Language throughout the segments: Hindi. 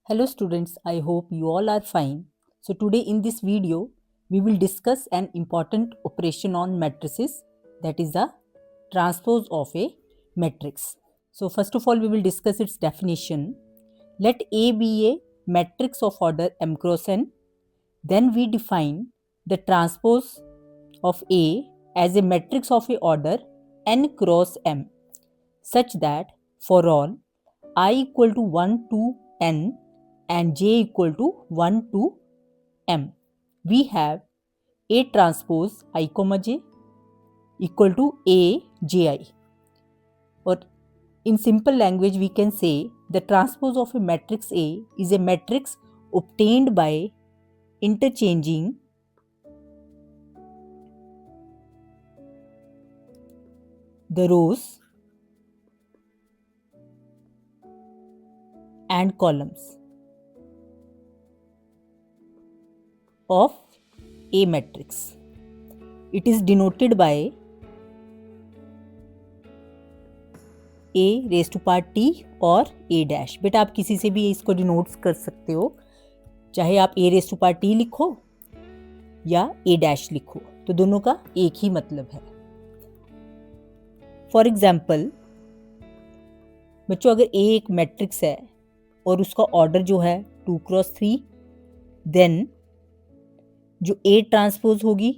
Hello students, I hope you all are fine. So today in this video, we will discuss an important operation on matrices, that is the transpose of a matrix. So first of all, we will discuss its definition. Let A be a matrix of order m cross n. Then we define the transpose of A as a matrix of a order n cross m, such that for all I equal to 1 to n and j equal to 1 to m, we have A transpose I comma j equal to A ji. Or in simple language, we can say the transpose of a matrix A is a matrix obtained by interchanging the rows and columns of A matrix. It is denoted by A raise to power T और A डैश. बेटा आप किसी से भी इसको डिनोट कर सकते हो, चाहे आप A raise to power T लिखो या A डैश लिखो, तो दोनों का एक ही मतलब है. फॉर एग्जाम्पल बच्चों, अगर A एक मैट्रिक्स है और उसका ऑर्डर जो है 2x3, देन जो A ट्रांसपोज होगी,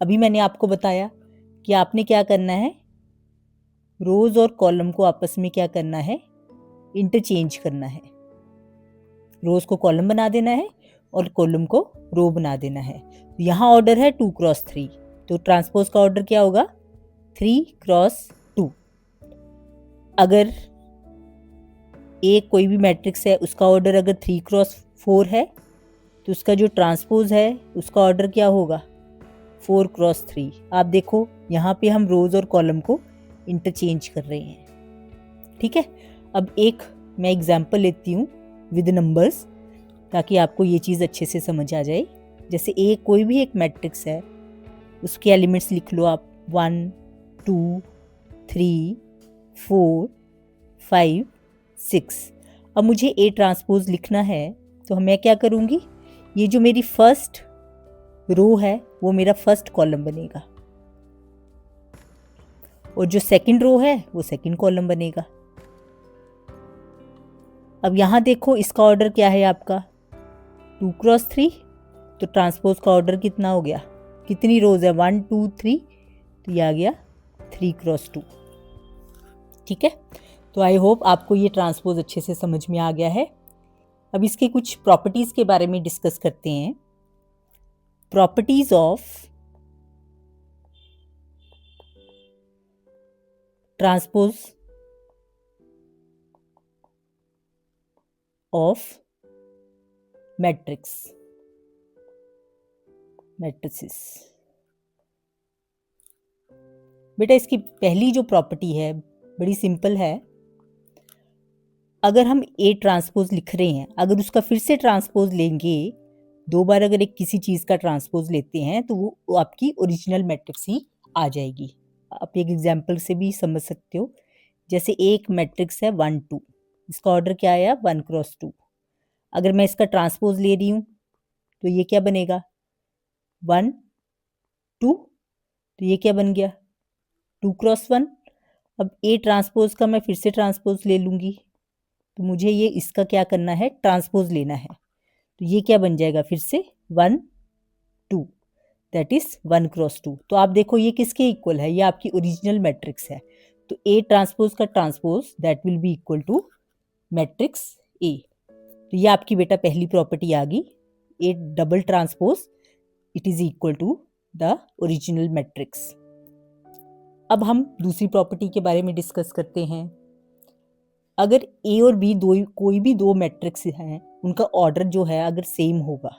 अभी मैंने आपको बताया कि आपने क्या करना है, रोज और कॉलम को आपस में क्या करना है, इंटरचेंज करना है. रोज को कॉलम बना देना है और कॉलम को रो बना देना है. यहाँ ऑर्डर है 2x3, तो ट्रांसपोज का ऑर्डर क्या होगा, 3x2. अगर एक कोई भी मैट्रिक्स है, उसका ऑर्डर अगर 3x4 है, तो उसका जो ट्रांसपोज है उसका ऑर्डर क्या होगा, 4x3. आप देखो यहाँ पे हम रोज और कॉलम को इंटरचेंज कर रहे हैं. ठीक है, अब एक मैं एग्जांपल लेती हूँ विद नंबर्स, ताकि आपको ये चीज़ अच्छे से समझ आ जाए. जैसे एक कोई भी एक मैट्रिक्स है, उसके एलिमेंट्स लिख लो आप 1 2 3 4 5 6. अब मुझे A ट्रांसपोज लिखना है, तो मैं क्या करूँगी, ये जो मेरी फर्स्ट रो है वो मेरा फर्स्ट कॉलम बनेगा, और जो सेकंड रो है वो सेकंड कॉलम बनेगा. अब यहाँ देखो इसका ऑर्डर क्या है आपका 2x3, तो ट्रांसपोज का ऑर्डर कितना हो गया, कितनी रोज है 1 2 3, तो ये आ गया 3x2. ठीक है, तो आई होप आपको ये ट्रांसपोज अच्छे से समझ में आ गया है. अब इसके कुछ प्रॉपर्टीज के बारे में डिस्कस करते हैं. Properties of transpose of matrices. बेटा इसकी पहली जो प्रॉपर्टी है बड़ी सिंपल है. अगर हम A ट्रांसपोज लिख रहे हैं, अगर उसका फिर से ट्रांसपोज लेंगे, दो बार अगर एक किसी चीज़ का ट्रांसपोज लेते हैं, तो वो आपकी ओरिजिनल मैट्रिक्स ही आ जाएगी. आप एक एग्जाम्पल से भी समझ सकते हो. जैसे एक मैट्रिक्स है 1 2, इसका ऑर्डर क्या आया 1x2. अगर मैं इसका ट्रांसपोज ले रही हूँ, तो ये क्या बनेगा 1 2, तो ये क्या बन गया 2x1. अब A ट्रांसपोज का मैं फिर से ट्रांसपोज ले लूँगी, तो मुझे ये इसका क्या करना है, ट्रांसपोज लेना है, तो ये क्या बन जाएगा फिर से 1 2, दैट इज 1x2. तो आप देखो ये किसके इक्वल है, ये आपकी ओरिजिनल मैट्रिक्स है. तो A ट्रांसपोज का transpose that will be equal to matrix A. तो ये आपकी बेटा पहली प्रॉपर्टी आ गई, A double transpose it is equal to the original matrix. अब हम दूसरी प्रॉपर्टी के बारे में डिस्कस करते हैं. अगर A और B कोई भी दो मैट्रिक्स हैं, उनका ऑर्डर जो है अगर सेम होगा,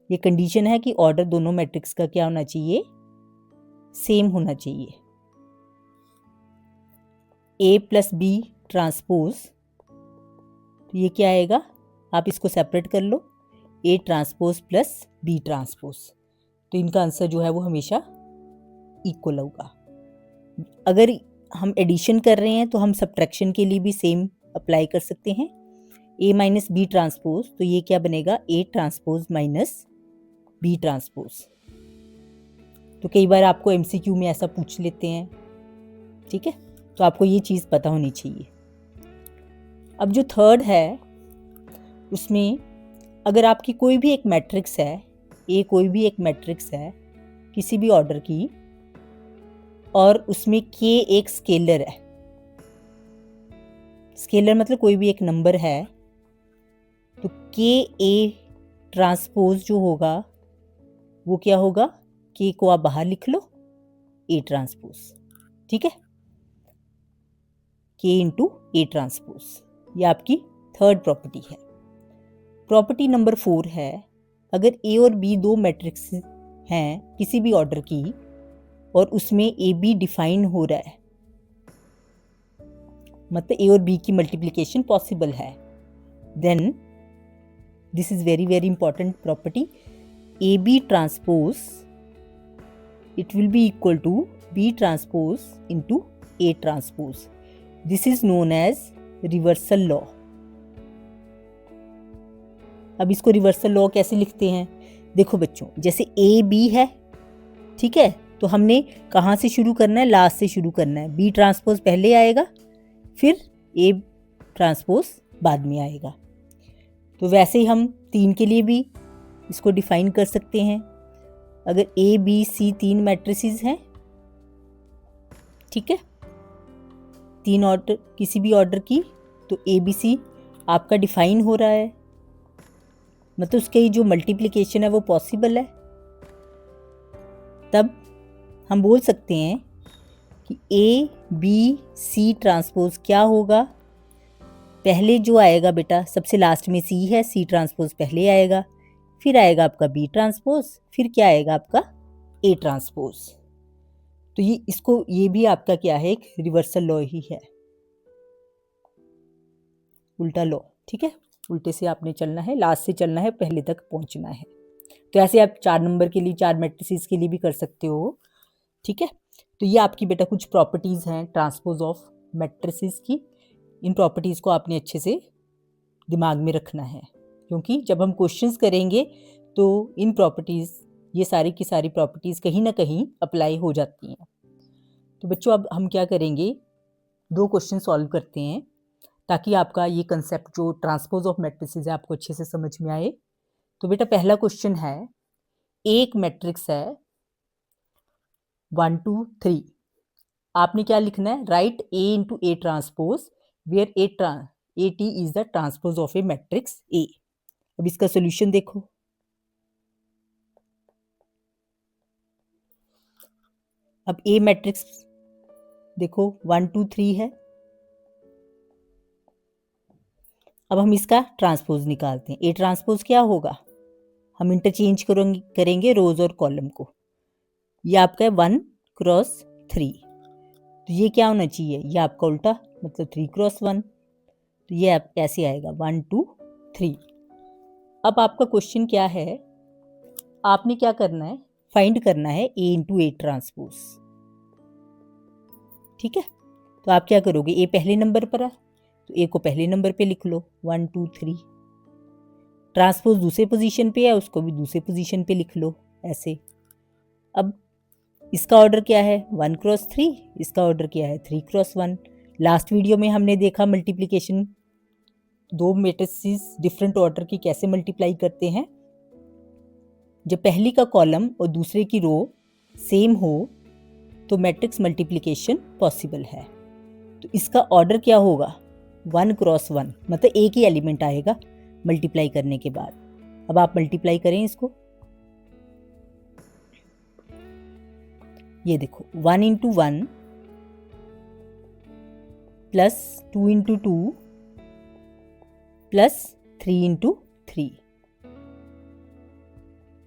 ये कंडीशन है कि ऑर्डर दोनों मैट्रिक्स का क्या होना चाहिए, सेम होना चाहिए. A प्लस B ट्रांसपोज, तो ये क्या आएगा, आप इसको सेपरेट कर लो, A transpose plus B transpose, तो इनका आंसर जो है वो हमेशा इक्वल होगा. अगर हम एडिशन कर रहे हैं, तो हम सब्ट्रैक्शन के लिए भी सेम अप्लाई कर सकते हैं. ए माइनस बी ट्रांसपोज, तो ये क्या बनेगा, A transpose minus B transpose. तो कई बार आपको एमसीक्यू में ऐसा पूछ लेते हैं, ठीक है, तो आपको ये चीज़ पता होनी चाहिए। अब जो थर्ड है उसमें अगर आपकी कोई भी एक मैट्रिक्स है, ए कोई भी एक मैट्रिक्स है किसी भी ऑर्डर की, और उसमें के एक स्केलर है, स्केलर मतलब कोई भी एक नंबर है, तो के ए ट्रांसपोज जो होगा वो क्या होगा, के को आप बाहर लिख लो, ए ट्रांसपोज, ठीक है, के इंटू ए ट्रांसपोज, ये आपकी थर्ड प्रॉपर्टी है। प्रॉपर्टी नंबर 4 है, अगर ए और बी दो मैट्रिक्स हैं किसी भी ऑर्डर की और उसमें ए बी डिफाइन हो रहा है, मतलब ए और बी की मल्टीप्लिकेशन पॉसिबल है, then this is very very important property, A B transpose it will be equal to B transpose into A transpose, this is known as reversal law. अब इसको रिवर्सल लॉ कैसे लिखते हैं, देखो बच्चों, जैसे ए बी है, ठीक है, तो हमने कहाँ से शुरू करना है, लास्ट से शुरू करना है, बी ट्रांसपोज पहले आएगा फिर ए ट्रांसपोज बाद में आएगा। तो वैसे ही हम 3 के लिए भी इसको डिफाइन कर सकते हैं, अगर ए बी सी 3 मैट्रिसेस हैं, ठीक है, 3 ऑर्डर किसी भी ऑर्डर की, तो ए बी सी आपका डिफाइन हो रहा है, मतलब उसकी जो मल्टीप्लिकेशन है वो पॉसिबल है, तब हम बोल सकते हैं कि ए बी सी ट्रांसपोज क्या होगा, पहले जो आएगा बेटा सबसे लास्ट में सी है, सी ट्रांसपोज पहले आएगा, फिर आएगा आपका बी ट्रांसपोज, फिर क्या आएगा आपका ए ट्रांसपोज। तो ये भी आपका क्या है, एक रिवर्सल लॉ ही है, उल्टा लॉ, ठीक है, उल्टे से आपने चलना है, लास्ट से चलना है, पहले तक पहुंचना है। तो ऐसे आप 4 नंबर के लिए 4 मैट्रिसेस के लिए भी कर सकते हो, ठीक है। तो ये आपकी बेटा कुछ प्रॉपर्टीज़ हैं ट्रांसपोज ऑफ मैट्रिसेस की, इन प्रॉपर्टीज़ को आपने अच्छे से दिमाग में रखना है, क्योंकि जब हम क्वेश्चंस करेंगे तो इन प्रॉपर्टीज़, ये सारी की सारी प्रॉपर्टीज़ कहीं ना कहीं अप्लाई हो जाती हैं। तो बच्चों अब हम क्या करेंगे, 2 क्वेश्चन सॉल्व करते हैं ताकि आपका ये कंसेप्ट जो ट्रांसपोज ऑफ मैट्रिसेस है आपको अच्छे से समझ में आए। तो बेटा पहला क्वेश्चन है, एक मैट्रिक्स है 1 2 3, आपने क्या लिखना है, right A into A transpose where A T is the transpose of a matrix A. अब इसका सोल्यूशन देखो, अब ए मैट्रिक्स देखो 1 2 3 है, अब हम इसका ट्रांसपोज निकालते हैं। ए ट्रांसपोज क्या होगा, हम इंटरचेंज करेंगे रोज और कॉलम को, ये आपका है 1 क्रॉस 3, तो ये क्या होना चाहिए, ये आपका उल्टा, मतलब 3 क्रॉस 1, तो ये ऐसे आएगा 1 2 3। अब आपका क्वेश्चन क्या है, आपने क्या करना है, फाइंड करना है ए इंटू ए ट्रांसपोज, ठीक है। तो आप क्या करोगे, ए पहले नंबर पर है तो ए को पहले नंबर पे लिख लो 1 2 3, ट्रांसपोज दूसरे पोजीशन पे है उसको भी दूसरे पोजीशन पे लिख लो ऐसे। अब इसका ऑर्डर क्या है 1 क्रॉस 3, इसका ऑर्डर क्या है 3 क्रॉस 1। लास्ट वीडियो में हमने देखा मल्टीप्लिकेशन, 2 मैट्रिसेस डिफरेंट ऑर्डर की कैसे मल्टीप्लाई करते हैं, जब पहली का कॉलम और दूसरे की रो सेम हो तो मैट्रिक्स मल्टीप्लिकेशन पॉसिबल है। तो इसका ऑर्डर क्या होगा 1 क्रॉस 1, मतलब एक ही एलिमेंट आएगा मल्टीप्लाई करने के बाद। अब आप मल्टीप्लाई करें इसको, ये देखो 1 into 1 plus 2 into 2 plus 3 into 3,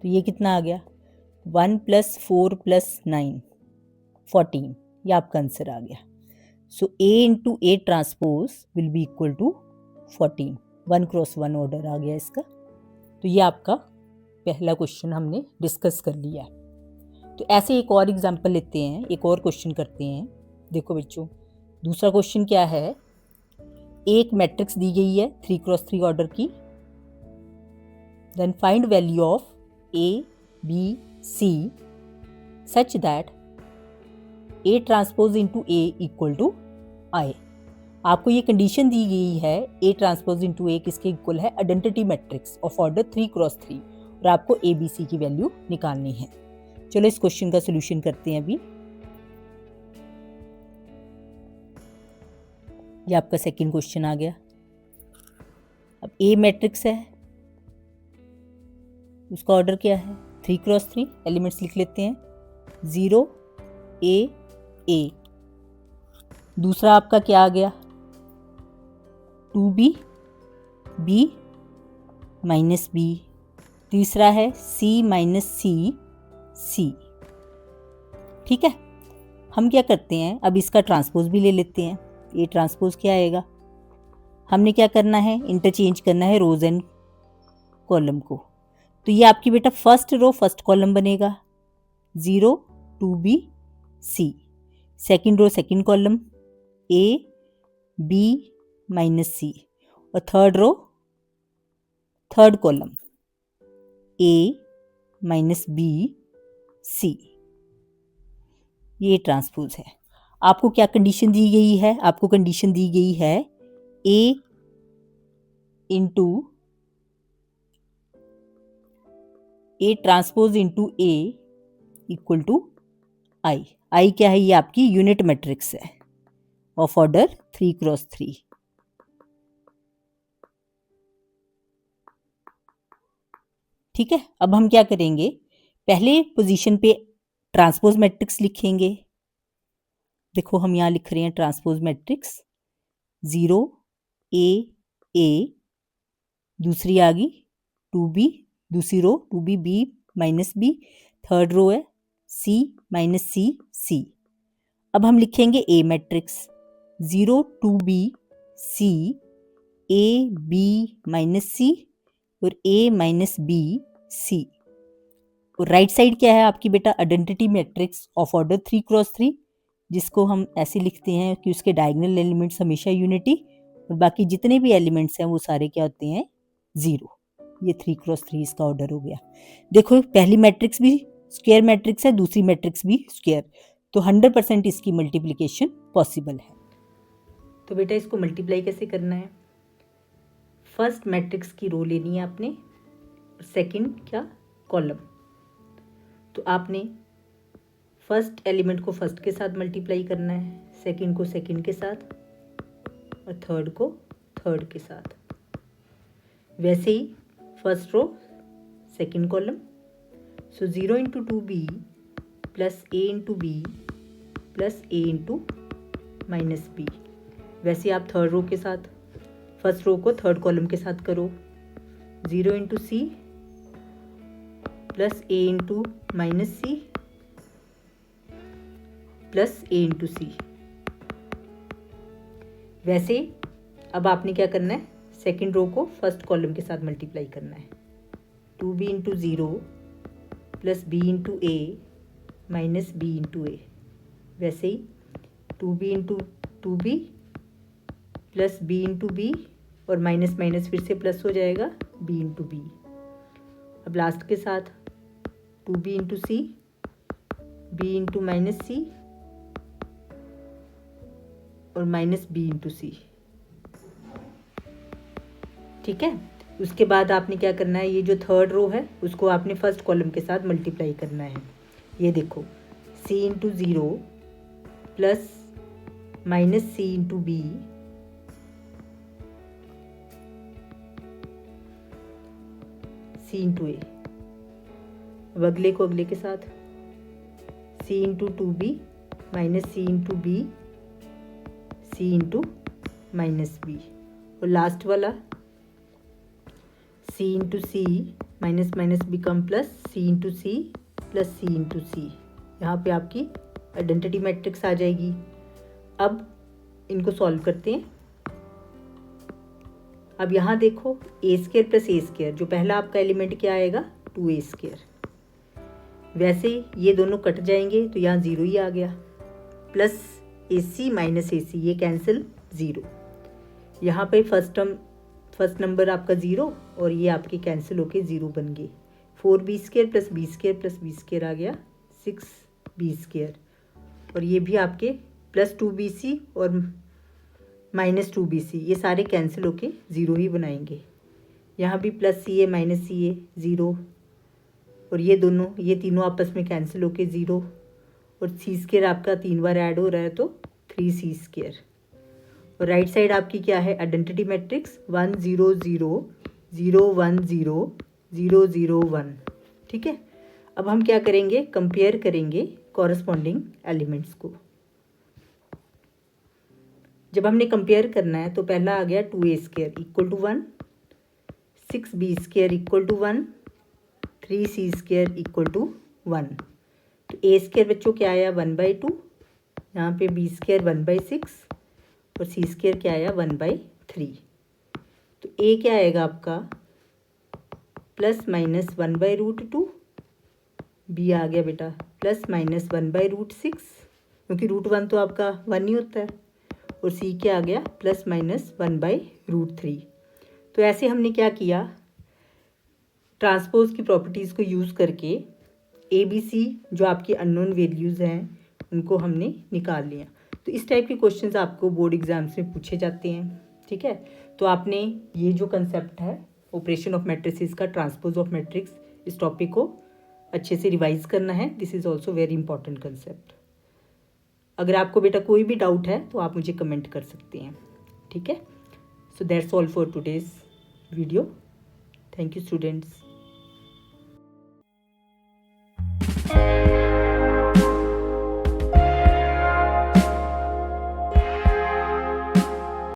तो ये कितना आ गया 1 प्लस 4 प्लस 9 14, ये आपका आंसर आ गया। So A into A transpose will be equal to 14, 1 cross 1 order आ गया इसका। तो ये आपका पहला क्वेश्चन हमने डिस्कस कर लिया। तो ऐसे एक और एग्जांपल लेते हैं, एक और क्वेश्चन करते हैं। देखो बच्चों दूसरा क्वेश्चन क्या है, एक मैट्रिक्स दी गई है 3x3 ऑर्डर की, then find value of A, B, C such that A transpose into A equal to I। आपको ये कंडीशन दी गई है A ट्रांसपोज इंटू A किसके इक्वल है, identity matrix of order 3x3, और आपको ABC की वैल्यू निकालनी है। चलो इस क्वेश्चन का सोल्यूशन करते हैं अभी। ये आपका सेकंड क्वेश्चन आ गया। अब A मैट्रिक्स है, उसका ऑर्डर क्या है 3x3, एलिमेंट्स लिख लेते हैं 0 A A। दूसरा आपका क्या आ गया 2B B माइनस B। तीसरा है C माइनस C C। ठीक है, हम क्या करते हैं, अब इसका ट्रांसपोज भी ले लेते हैं। ये ट्रांसपोज क्या आएगा, हमने क्या करना है, इंटरचेंज करना है रोज एंड कॉलम को। तो ये आपकी बेटा फर्स्ट रो फर्स्ट कॉलम बनेगा 0 2B C, second row second column A B minus C, और third row third column A minus B C। ये ट्रांसपोज है। आपको क्या कंडीशन दी गई है, आपको कंडीशन दी गई है A into A transpose into A equal to I। I क्या है, ये आपकी यूनिट मैट्रिक्स है ऑफ ऑर्डर 3x3। ठीक है, अब हम क्या करेंगे, पहले पोजीशन पे ट्रांसपोज मैट्रिक्स लिखेंगे। देखो हम यहाँ लिख रहे हैं ट्रांसपोज मैट्रिक्स 0 A A, दूसरी आ गई 2B, दूसरी row 2B B minus B, third row है C माइनस C C। अब हम लिखेंगे A matrix 0 2B C A B minus C और A माइनस B C। और राइट साइड क्या है आपकी बेटा, identity matrix of order 3x3, जिसको हम ऐसे लिखते हैं कि उसके डायगोनल एलिमेंट्स हमेशा यूनिटी और बाकी जितने भी एलिमेंट्स हैं वो सारे क्या होते हैं 0। ये 3x3 इसका ऑर्डर हो गया। देखो पहली मैट्रिक्स भी स्क्वायर मैट्रिक्स है, दूसरी मैट्रिक्स भी स्क्वायर, तो 100% इसकी मल्टीप्लिकेशन पॉसिबल है। तो बेटा इसको मल्टीप्लाई कैसे करना है, फर्स्ट मैट्रिक्स की रो लेनी है आपने, सेकंड क्या कॉलम। तो आपने फर्स्ट एलिमेंट को फर्स्ट के साथ मल्टीप्लाई करना है, सेकंड को सेकंड के साथ और थर्ड को थर्ड के साथ। वैसे ही first row second column, so 0 into 2B plus A into B plus A into minus B। वैसे आप थर्ड रो के साथ फर्स्ट रो को थर्ड कॉलम के साथ करो 0 into C plus A into minus C plus A into C। वैसे अब आपने क्या करना है, सेकेंड रो को फर्स्ट कॉलम के साथ मल्टीप्लाई करना है 2B into 0 plus B into A minus B into A। वैसे ही 2B into 2B plus B into B और माइनस माइनस फिर से प्लस हो जाएगा B इंटू B। अब लास्ट के साथ 2B into C B into minus C और माइनस B इंटू C। ठीक है, उसके बाद आपने क्या करना है, ये जो थर्ड रो है उसको आपने फर्स्ट कॉलम के साथ मल्टीप्लाई करना है। ये देखो C into 0 plus minus C into B C into A। अब अगले को अगले के साथ C into 2B minus C into B C into minus B, और लास्ट वाला C into C minus minus become plus C into C plus C into C। यहाँ पे आपकी आइडेंटिटी मैट्रिक्स आ जाएगी। अब इनको सॉल्व करते हैं। अब यहाँ देखो A² प्लस A², जो पहला आपका एलिमेंट क्या आएगा 2A²। वैसे ये दोनों कट जाएंगे तो यहाँ 0 ही आ गया, प्लस AC माइनस AC ये कैंसिल 0। यहाँ पे फर्स्ट नंबर आपका 0 और ये आपके कैंसिल होके 0 बन गए। 4b² plus b² plus b² आ गया 6b², और ये भी आपके प्लस 2bc और माइनस 2bc, ये सारे कैंसिल होके 0 ही बनाएंगे। यहाँ भी प्लस ca माइनस ca 0, और ये तीनों आपस में कैंसिल होके 0, और c² आपका 3 बार ऐड हो रहा है तो 3c²। और राइट साइड आपकी क्या है, आइडेंटिटी मैट्रिक्स 1 0 0 0 1 0 0 0 1। ठीक है, अब हम क्या करेंगे, कंपेयर करेंगे कॉरस्पॉन्डिंग एलिमेंट्स को। जब हमने कंपेयर करना है तो पहला आ गया 2a² equal to 1, 6b² equal to 1, 3c² equal to 1। तो a² बच्चों क्या आया 1/2, यहाँ पे b² 1/6 और c² क्या आया 1/3। तो a क्या आएगा आपका प्लस माइनस 1/√2, b आ गया बेटा प्लस माइनस 1/√6, क्योंकि √1 तो आपका 1 ही होता है, और c क्या आ गया प्लस माइनस 1/√3। तो ऐसे हमने क्या किया, ट्रांसपोज की प्रॉपर्टीज़ को यूज़ करके ABC जो आपकी अननोन वैल्यूज़ हैं उनको हमने निकाल लिया। तो इस टाइप के क्वेश्चंस आपको बोर्ड एग्जाम्स में पूछे जाते हैं। ठीक है, तो आपने ये जो कंसेप्ट है ऑपरेशन ऑफ मैट्रिसेस का, ट्रांसपोज ऑफ मैट्रिक्स, इस टॉपिक को अच्छे से रिवाइज करना है। This is also very important concept. अगर आपको बेटा कोई भी डाउट है तो आप मुझे कमेंट कर सकते हैं। ठीक है, so that's all for today's video. Thank you students.